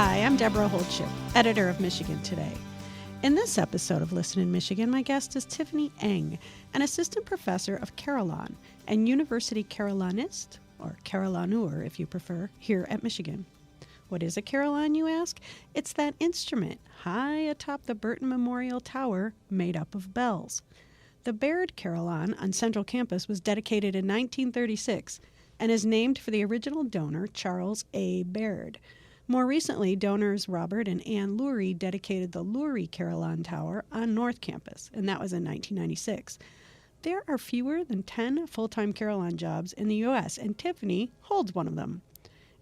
Hi, I'm Deborah Holdship, editor of Michigan Today. In this episode of Listen in Michigan, my guest is Tiffany Ng, an assistant professor of Carillon and university carillonist, or carillonneur if you prefer, here at Michigan. What is a carillon, you ask? It's that instrument high atop the Burton Memorial Tower made up of bells. The Baird Carillon on Central Campus was dedicated in 1936 and is named for the original donor, Charles A. Baird. More recently, donors Robert and Ann Lurie dedicated the Lurie Carillon Tower on North Campus, and that was in 1996. There are fewer than 10 full-time carillon jobs in the U.S., and Tiffany holds one of them.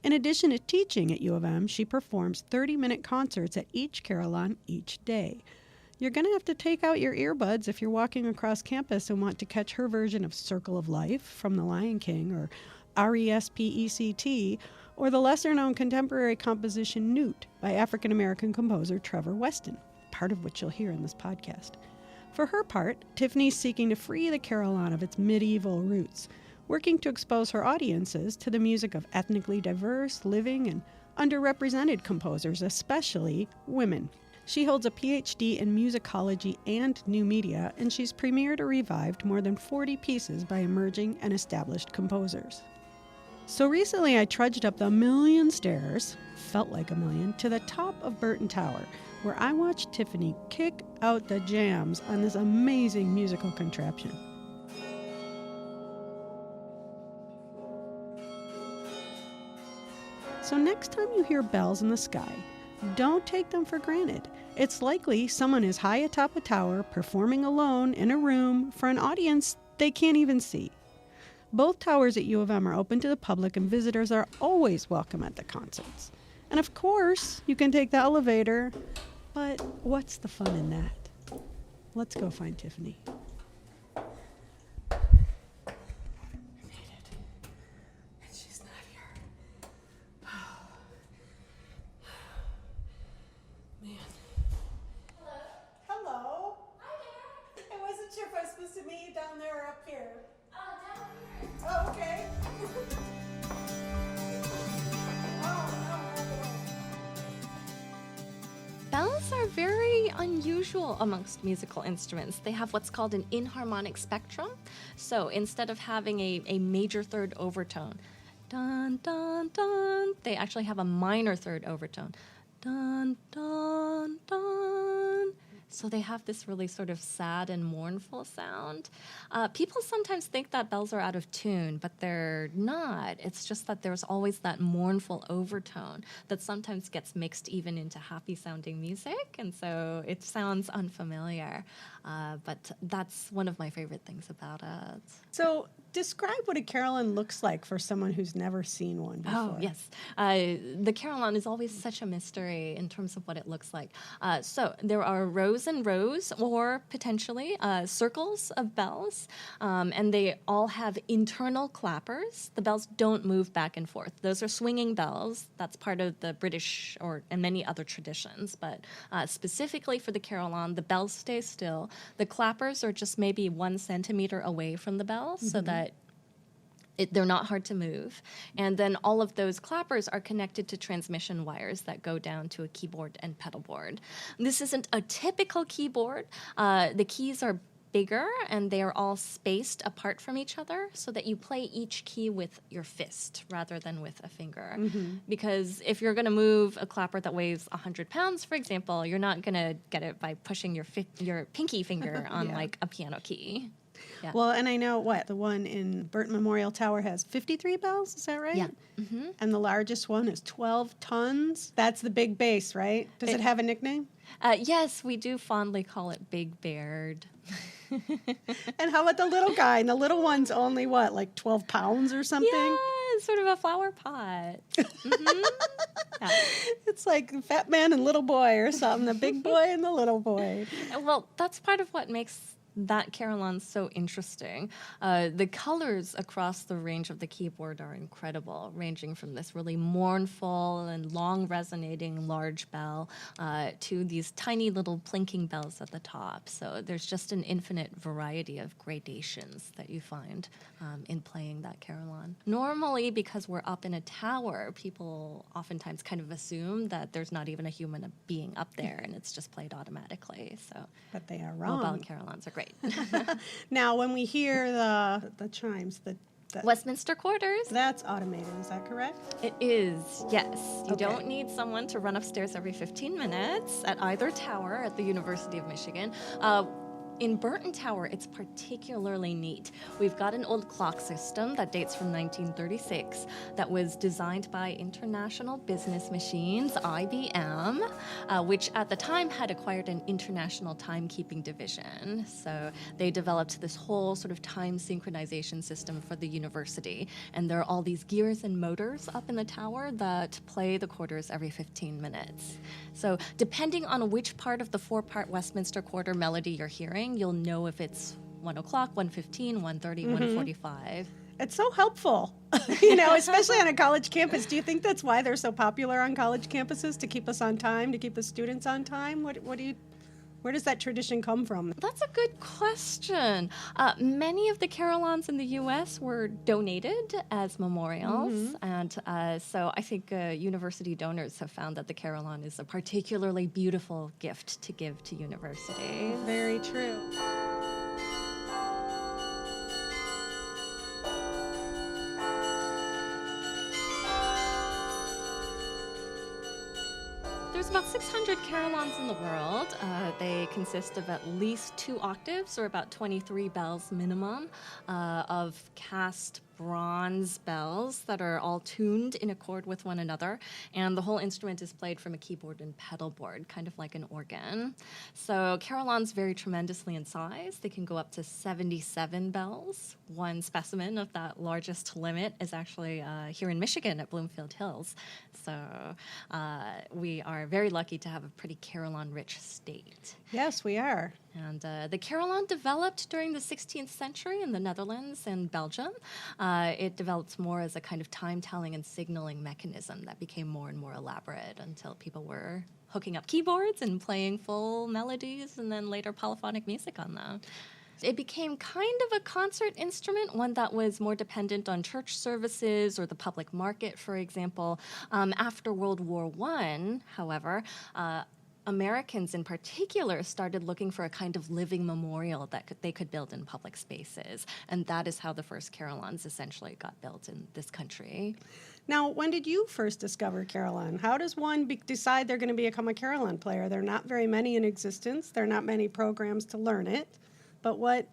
In addition to teaching at U of M, she performs 30-minute concerts at each carillon each day. You're going to have to take out your earbuds if you're walking across campus and want to catch her version of Circle of Life from The Lion King, or R-E-S-P-E-C-T, or the lesser-known contemporary composition Newt by African-American composer Trevor Weston, part of which you'll hear in this podcast. For her part, Tiffany's seeking to free the carillon of its medieval roots, working to expose her audiences to the music of ethnically diverse, living, and underrepresented composers, especially women. She holds a PhD in musicology and new media, and she's premiered or revived more than 40 pieces by emerging and established composers. So recently I trudged up the million stairs, felt like a million, to the top of Burton Tower, where I watched Tiffany kick out the jams on this amazing musical contraption. So next time you hear bells in the sky, don't take them for granted. It's likely someone is high atop a tower performing alone in a room for an audience they can't even see. Both towers at U of M are open to the public, and visitors are always welcome at the concerts. And of course, you can take the elevator, but what's the fun in that? Let's go find Tiffany. I made it. And she's not here. Man. Hello. Hi there. I wasn't sure if I was supposed to meet you down there or up here. Down here. Oh, okay. Bells are very unusual amongst musical instruments. They have what's called an inharmonic spectrum. So instead of having a major third overtone, dun, dun, dun, they actually have a minor third overtone, dun, dun, dun. So they have this really sort of sad and mournful sound. People sometimes think that bells are out of tune, but they're not. It's just that there's always that mournful overtone that sometimes gets mixed even into happy-sounding music, and so it sounds unfamiliar. But that's one of my favorite things about it. So describe what a carillon looks like for someone who's never seen one before. Oh, yes. The carillon is always such a mystery in terms of what it looks like. So there are rows and rows, or potentially circles of bells, and they all have internal clappers. The bells don't move back and forth. Those are swinging bells. That's part of the British and many other traditions, but specifically for the carillon, the bells stay still. The clappers are just maybe 1 centimeter away from the bells, so that they're not hard to move. And then all of those clappers are connected to transmission wires that go down to a keyboard and pedal board. This isn't a typical keyboard. The keys are bigger, and they are all spaced apart from each other so that you play each key with your fist rather than with a finger. Because if you're going to move a clapper that weighs 100 pounds, for example, you're not going to get it by pushing your pinky finger on like a piano key. Yeah. Well, and I know the one in Burton Memorial Tower has 53 bells, is that right? Yeah. Mm-hmm. And the largest one is 12 tons. That's the big bass, right? Does it have a nickname? Yes, we do fondly call it Big Baird. And how about the little guy? And the little one's only, like 12 pounds or something? Yeah, it's sort of a flower pot. Mm-hmm. Yeah. It's like Fat Man and Little Boy or something, the big boy and the little boy. Well, that's part of what makes that Carillon's so interesting. The colors across the range of the keyboard are incredible, ranging from this really mournful and long resonating large bell to these tiny little plinking bells at the top. So there's just an infinite variety of gradations that you find in playing that Carillon. Normally, because we're up in a tower, people oftentimes kind of assume that there's not even a human being up there and it's just played automatically. So, but they are wrong. Mobile Carillons are great. Now, when we hear the chimes, the Westminster Quarters. That's automated, is that correct? It is, yes. You Okay. don't need someone to run upstairs every 15 minutes at either tower at the University of Michigan. In Burton Tower, it's particularly neat. We've got an old clock system that dates from 1936 that was designed by International Business Machines, IBM, which at the time had acquired an international timekeeping division. So they developed this whole sort of time synchronization system for the university. And there are all these gears and motors up in the tower that play the quarters every 15 minutes. So depending on which part of the four-part Westminster Quarter melody you're hearing, you'll know if it's 1 o'clock, 1:15, 1:30, 1:45. It's so helpful, especially on a college campus. Do you think that's why they're so popular on college campuses, to keep us on time, to keep the students on time? Where does that tradition come from? That's a good question. Many of the Carillons in the U.S. were donated as memorials, and so I think university donors have found that the Carillon is a particularly beautiful gift to give to universities. Very true. There's about 600 Carillons in the world. They consist of at least 2 octaves, or about 23 bells minimum, of cast bronze bells that are all tuned in accord with one another, and the whole instrument is played from a keyboard and pedal board, kind of like an organ. So carillons vary tremendously in size. They can go up to 77 bells. One specimen of that largest limit is actually here in Michigan at Bloomfield Hills. So we are very lucky to have a pretty carillon-rich state. Yes, we are. And the carillon developed during the 16th century in the Netherlands and Belgium. It developed more as a kind of time-telling and signaling mechanism that became more and more elaborate until people were hooking up keyboards and playing full melodies and then later polyphonic music on them. It became kind of a concert instrument, one that was more dependent on church services or the public market, for example. After World War I, however, Americans in particular started looking for a kind of living memorial that they could build in public spaces. And that is how the first carillons essentially got built in this country. Now, when did you first discover carillon? How does one decide they're going to become a carillon player? There are not very many in existence. There are not many programs to learn it. But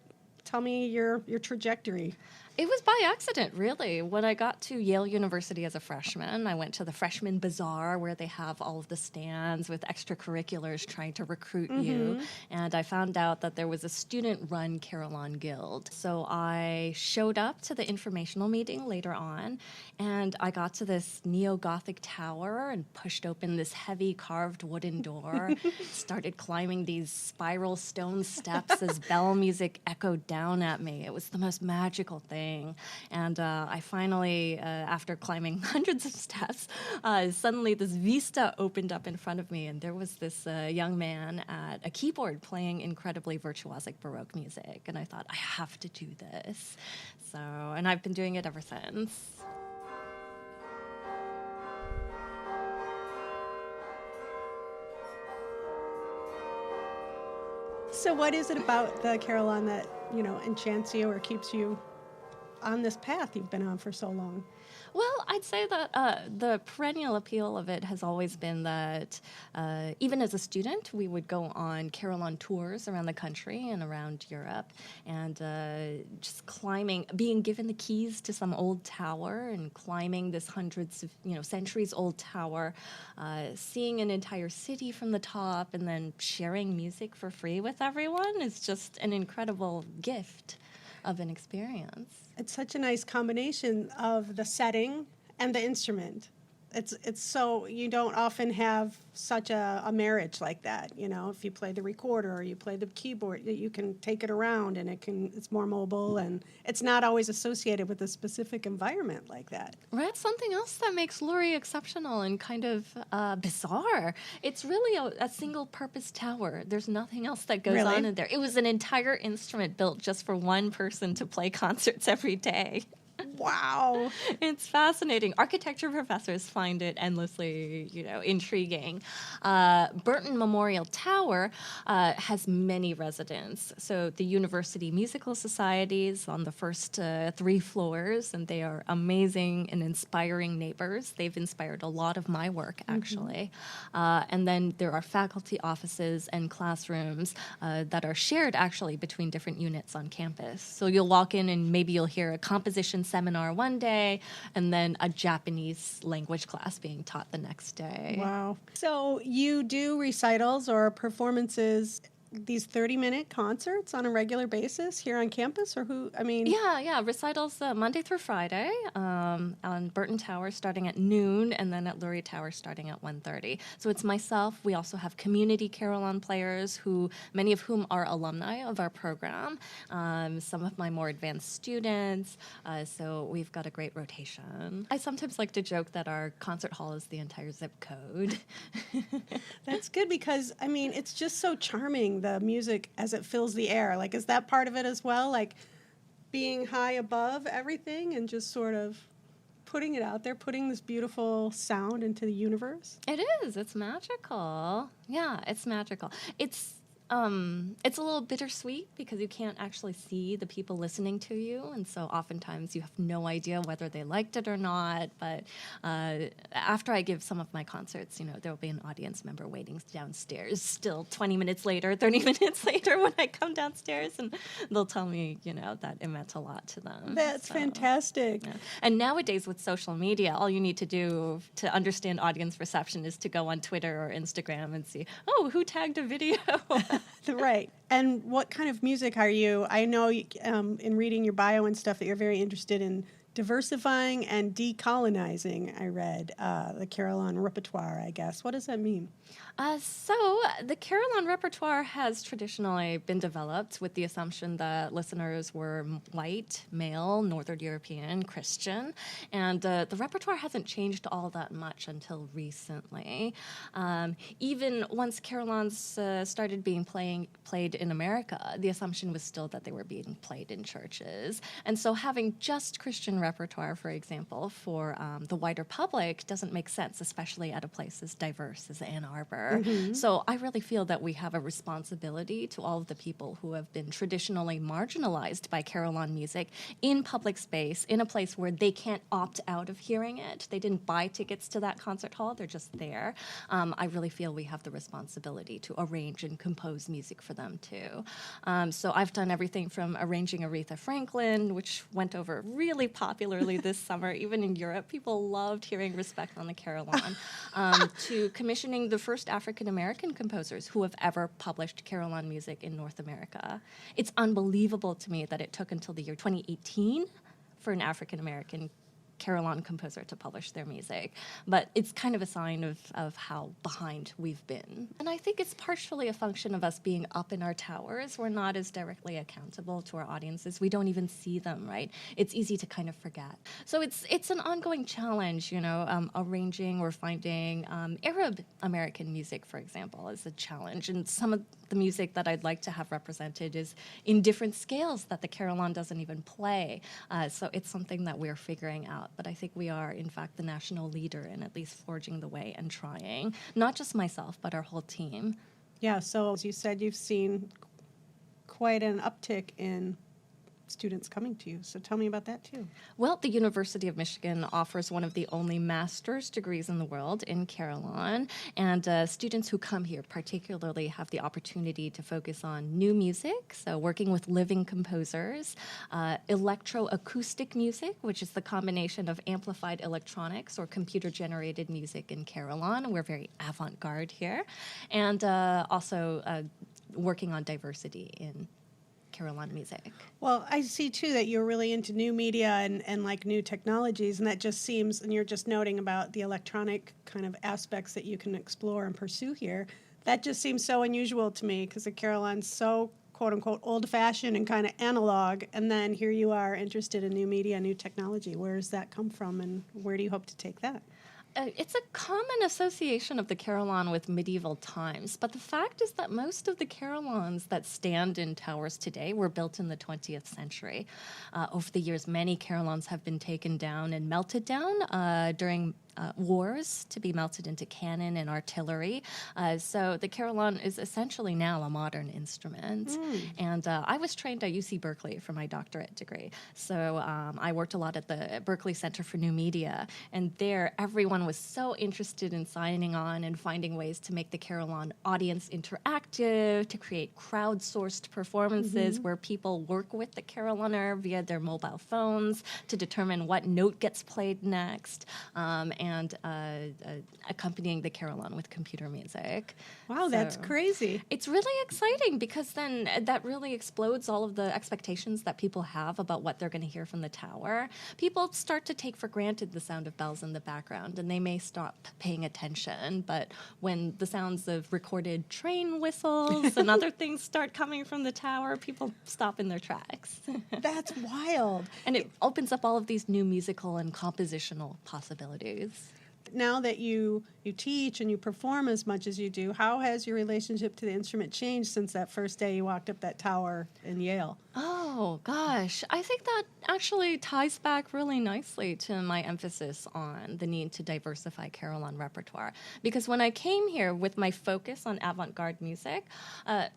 tell me your trajectory. It was by accident, really. When I got to Yale University as a freshman, I went to the freshman bazaar where they have all of the stands with extracurriculars trying to recruit you. And I found out that there was a student-run Carillon guild. So I showed up to the informational meeting later on, and I got to this neo-Gothic tower and pushed open this heavy carved wooden door, started climbing these spiral stone steps as bell music echoed down at me. It was the most magical thing. And I finally, after climbing hundreds of steps, suddenly this vista opened up in front of me, and there was this young man at a keyboard playing incredibly virtuosic Baroque music. And I thought, I have to do this. And I've been doing it ever since. So what is it about the carillon that, enchants you or keeps you on this path you've been on for so long? Well, I'd say that the perennial appeal of it has always been that even as a student, we would go on Carillon tours around the country and around Europe, and just climbing, being given the keys to some old tower and climbing this hundreds of, centuries-old tower, seeing an entire city from the top, and then sharing music for free with everyone is just an incredible gift of an experience. It's such a nice combination of the setting and the instrument. it's so you don't often have such a marriage like that. If you play the recorder or you play the keyboard, you can take it around and it's more mobile, and it's not always associated with a specific environment like that. Right. Something else that makes Lurie exceptional and kind of bizarre. It's really a single-purpose tower. There's nothing else that goes Really? on in there. It was an entire instrument built just for one person to play concerts every day. Wow. It's fascinating. Architecture professors find it endlessly, intriguing. Burton Memorial Tower has many residents. So the university musical societies on the first 3 floors, and they are amazing and inspiring neighbors. They've inspired a lot of my work, actually. And then there are faculty offices and classrooms that are shared, actually, between different units on campus. So you'll walk in and maybe you'll hear a composition seminar one day and then a Japanese language class being taught the next day. Wow. So you do recitals or performances, these 30-minute concerts on a regular basis here on campus, or Yeah, recitals Monday through Friday on Burton Tower starting at noon, and then at Lurie Tower starting at 1:30. So it's myself. We also have community carillon players, many of whom are alumni of our program, some of my more advanced students, so we've got a great rotation. I sometimes like to joke that our concert hall is the entire zip code. That's good because, it's just so charming, the music as it fills the air. Like, is that part of it as well? Like, being high above everything and just sort of putting it out there, putting this beautiful sound into the universe? It is. It's magical. Yeah, it's magical. It's a little bittersweet because you can't actually see the people listening to you, and so oftentimes you have no idea whether they liked it or not. But after I give some of my concerts, there will be an audience member waiting downstairs still 20 minutes later, 30 minutes later when I come downstairs, and they'll tell me, that it meant a lot to them. That's fantastic. Yeah. And nowadays with social media, all you need to do to understand audience reception is to go on Twitter or Instagram and see, who tagged a video? Right. And what kind of music are you? I know in reading your bio and stuff that you're very interested in diversifying and decolonizing, I read, the Carillon repertoire, I guess. What does that mean? So the Carillon repertoire has traditionally been developed with the assumption that listeners were white, male, Northern European, Christian, and the repertoire hasn't changed all that much until recently. Even once Carillons started being played in America, the assumption was still that they were being played in churches. And so having just Christian repertoire, for example, for the wider public doesn't make sense, especially at a place as diverse as Ann Arbor. So I really feel that we have a responsibility to all of the people who have been traditionally marginalized by Carillon music in public space, in a place where they can't opt out of hearing it. They didn't buy tickets to that concert hall. They're just there. I really feel we have the responsibility to arrange and compose music for them, too. So I've done everything from arranging Aretha Franklin, which went over really popularly this summer. Even in Europe, people loved hearing Respect on the Carillon, to commissioning the first African-American composers who have ever published Carillon music in North America. It's unbelievable to me that it took until the year 2018 for an African-American Carillon composer to publish their music. But it's kind of a sign of how behind we've been. And I think it's partially a function of us being up in our towers. We're not as directly accountable to our audiences. We don't even see them, right? It's easy to kind of forget. So it's an ongoing challenge, arranging or finding Arab American music, for example, is a challenge. And some of the music that I'd like to have represented is in different scales that the Carillon doesn't even play. So it's something that we're figuring out. But I think we are, in fact, the national leader in at least forging the way and trying. Not just myself, but our whole team. Yeah, so as you said, you've seen quite an uptick in students coming to you. So tell me about that, too. Well, the University of Michigan offers one of the only master's degrees in the world in Carillon, and students who come here particularly have the opportunity to focus on new music, so working with living composers, electroacoustic music, which is the combination of amplified electronics or computer-generated music in Carillon. We're very avant-garde here, and also working on diversity in Carillon music. Well, I see too that you're really into new media and like new technologies, and that just seems, and you're just noting about the electronic kind of aspects that you can explore and pursue here. That just seems so unusual to me because the Carillon's so quote unquote old fashioned and kind of analog, and then here you are interested in new media, new technology. Where does that come from, and where do you hope to take that? It's a common association of the carillon with medieval times, but the fact is that most of the carillons that stand in towers today were built in the 20th century. Over the years, many carillons have been taken down and melted down during wars to be melted into cannon and artillery. So the carillon is essentially now a modern instrument. And I was trained at UC Berkeley for my doctorate degree. So I worked a lot at the Berkeley Center for New Media. And there, everyone was so interested in signing on and finding ways to make the carillon audience interactive, to create crowdsourced performances where people work with the carillonneur via their mobile phones to determine what note gets played next. And accompanying the carillon with computer music. Wow, that's crazy. It's really exciting because then that really explodes all of the expectations that people have about what they're going to hear from the tower. People start to take for granted the sound of bells in the background, and they may stop paying attention. But when the sounds of recorded train whistles and other things start coming from the tower, people stop in their tracks. That's wild. And it opens up all of these new musical and compositional possibilities. Now that you teach and you perform as much as you do, how has your relationship to the instrument changed since that first day you walked up that tower in Yale? Oh, gosh. I think that actually ties back really nicely to my emphasis on the need to diversify carillon repertoire. Because when I came here with my focus on avant-garde music,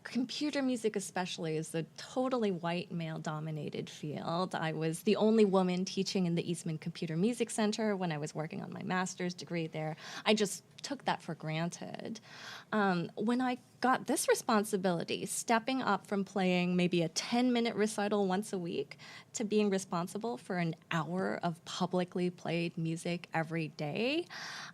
computer music especially is a totally white male-dominated field. I was the only woman teaching in the Eastman Computer Music Center when I was working on my master's degree there. I just took that for granted. When I got this responsibility, stepping up from playing maybe a 10-minute recital once a week to being responsible for an hour of publicly played music every day,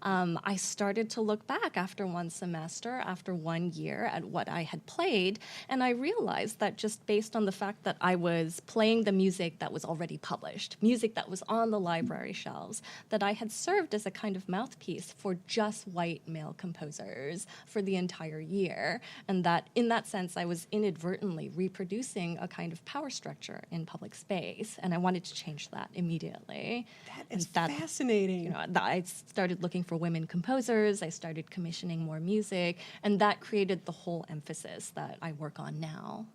I started to look back after one semester, after 1 year at what I had played, and I realized that just based on the fact that I was playing the music that was already published, music that was on the library shelves, that I had served as a kind of mouthpiece for just white male composers for the entire year, and that in that sense I was inadvertently reproducing a kind of power structure in public space, and I wanted to change that immediately. That is fascinating. You know, I started looking for women composers, I started commissioning more music, and that created the whole emphasis that I work on now.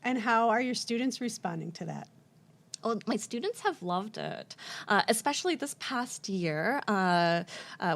And how are your students responding to that? Oh, my students have loved it, especially this past year.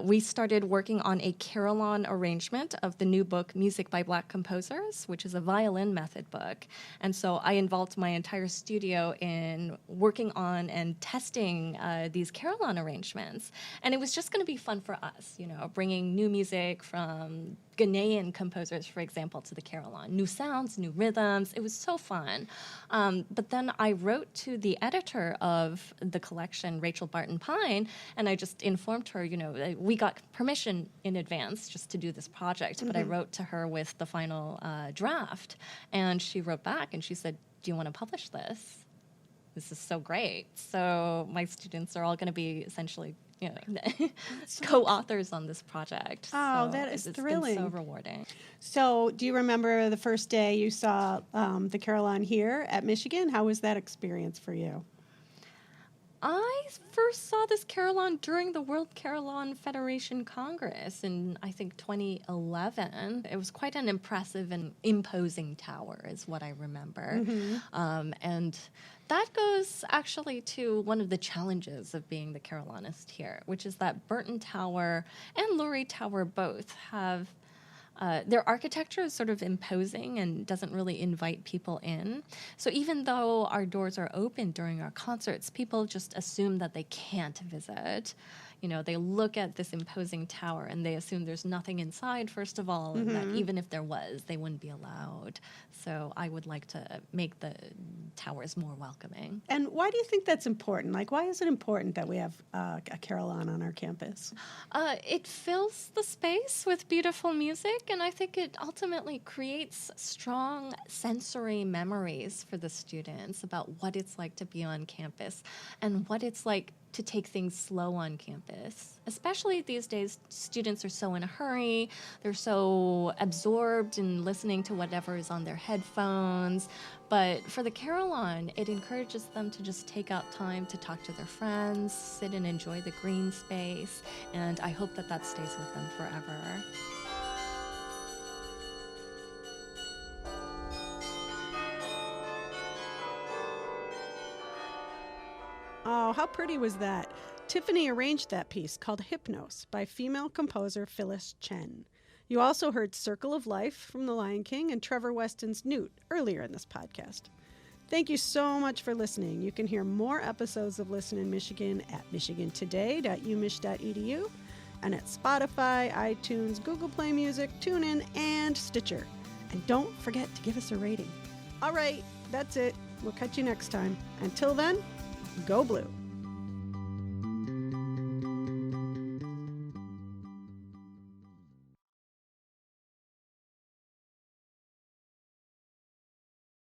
We started working on a carillon arrangement of the new book, Music by Black Composers, which is a violin method book. And so I involved my entire studio in working on and testing these carillon arrangements. And it was just going to be fun for us, you know, bringing new music from Ghanaian composers, for example, to the carillon. New sounds, new rhythms. It was so fun. But then I wrote to the editor of the collection, Rachel Barton Pine, and I just informed her, you know, we got permission in advance just to do this project, but I wrote to her with the final draft, and she wrote back and she said, do you want to publish this? This is so great. So my students are all going to be essentially, you know, co-authors on this project. Oh, so that is it's thrilling. been so rewarding. So do you remember the first day you saw the Carillon here at Michigan? How was that experience for you? I first saw this carillon during the World Carillon Federation Congress in, I think, 2011. It was quite an impressive and imposing tower, is what I remember. And that goes actually to one of the challenges of being the carillonist here, which is that Burton Tower and Lurie Tower both have their architecture is sort of imposing and doesn't really invite people in. So even though our doors are open during our concerts, people just assume that they can't visit. they look at this imposing tower and they assume there's nothing inside, first of all, and that even if there was, they wouldn't be allowed. So I would like to make the towers more welcoming. And why do you think that's important? Like, why is it important that we have a Carillon on our campus? It fills the space with beautiful music, and I think it ultimately creates strong sensory memories for the students about what it's like to be on campus and what it's like to take things slow on campus. Especially these days, students are so in a hurry. They're so absorbed in listening to whatever is on their headphones. But for the Carillon, it encourages them to just take out time to talk to their friends, sit and enjoy the green space, and I hope that that stays with them forever. Oh, how pretty was that? Tiffany arranged that piece called Hypnos by female composer Phyllis Chen. You also heard Circle of Life from The Lion King and Trevor Weston's Newt earlier in this podcast. Thank you so much for listening. You can hear more episodes of Listen in Michigan at michigantoday.umich.edu and at Spotify, iTunes, Google Play Music, TuneIn, and Stitcher. And don't forget to give us a rating. All right, that's it. We'll catch you next time. Until then, go Blue.